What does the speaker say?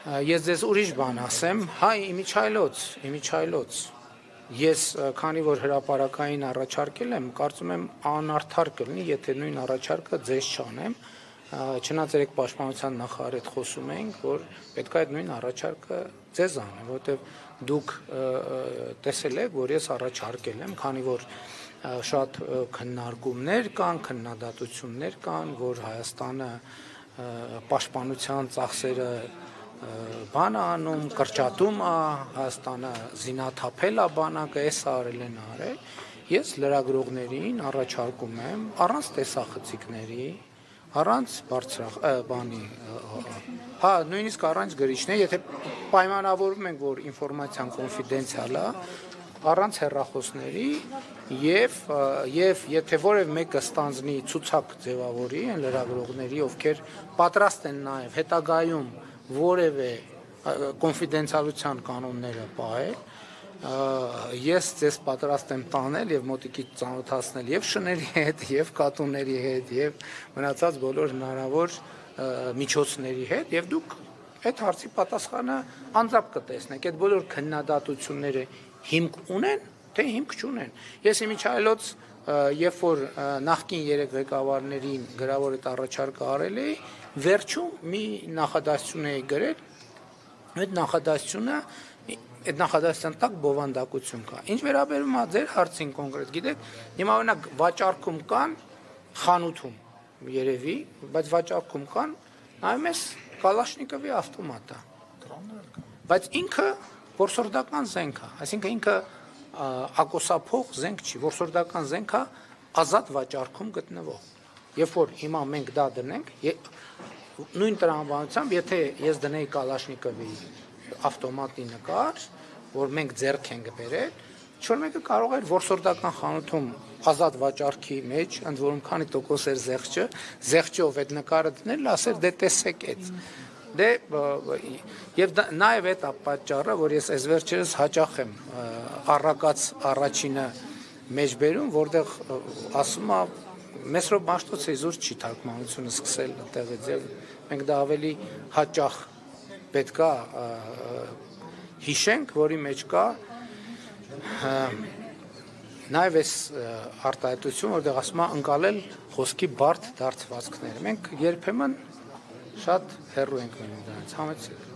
Ես ձեզ ուրիշ բան ասեմ, հայ իմիջայլոց, ես քանի որ հրապարակային առաջարկել եմ, կարծում եմ անարդար կլինի, եթե նույն առաջարկը ձեզ չանեմ, չնայած երեք պաշտպանության նախարարի հետ խոսում էինք, որ պետք է այդ նույն առաջարկը ձեզ անեմ, որովհետև դուք տեսել եք, որ ես առաջարկել եմ, քանի որ շատ քննարկումներ կան, քննադատություններ կան, որ Հայաստանը պաշտպանության ծախսերը բան անում, կրճատում է, Հայաստանը զինաթափել է բանակը, էս արել են արել, ես լրագրողներին առաջարկում եմ առանց տեսախցիկների, առանց բանի, նույնիսկ առանց գրիչների, եթե պայմանավորվում ենք, որ ինֆորմացիան կոնֆիդենցիալ է, առանց հեռախոսների եւ եթե որևէ մեկը ստանձնի ցուցակ ձևավորի են լրագրողների, ովքեր պատրաստ են նաեւ հետագայում որևէ կոնֆիդենցիալության կանոնները պահել, ես ձեզ պատրաստ եմ տանել եւ մոտիկից ծանոթացնել եւ շների հետ, եւ կատուների հետ, եւ մնացած բոլոր հնարավոր միջոցների հետ, եւ դուք այդ հարցի պատասխանը անձամբ կտեսնեք։ Այդ բոլոր քննադատությունները հիմք ունեն, թե հիմք չունեն։ Ես իմիջայլոց, երբ որ նախկին 3 ղեկավարներին գրավոր այդ առաջարկը արել էի, վերջում մի նախադասություն էի գրել, այդ նախադասության տակ բովանդակություն կա։ Ինչ վերաբերում է ձեր հարցին կոնկրետ, գիտեք, հիմա օրինակ վաճառքում կան խանութում երևի, բայց վաճառքում կան նայում ես Կալաշնիկովի ավտոմատը։ Բայց ինքը որսորդական զենք է, այսինքն ինքը ակոսափող զենք չի, որսորդական զենք է ազատ վաճառքում գտնվող։ Երբ որ հիմա մենք դա դնենք, նույն տրամաբանությամբ, եթե ես դնեի Կալաշնիկովի ավտոմատի նկար, որ մենք ձեռք ենք բերել, ինչ-որ մեկը կարող էր որսորդական խանութում ազատ վաճառքի մեջ, ընդ որում քանի տոկոս էր զեղչով այդ նկարը դնել, ասեր դե տեսեք այդ։ Դե եւ նաեւ այդ է պատճառը, որ ես այս վերջերս հաճախ եմ առակած առաջինը մեջբերում, որտեղ ասում է Մեսրոպ Մաշտոցը իզուր չի թարգմանությունը սկսել այդտեղից եւ մենք դա ավելի հաճախ պետքա հիշենք, որի մեջ կա նաեւ այս արտահայտություն, որտեղ ասում է ընկալել խոսքի բարդ դարձվածքները։ Մենք երբեմն շատ հեռու ենք մնում դրանից, համեցեք։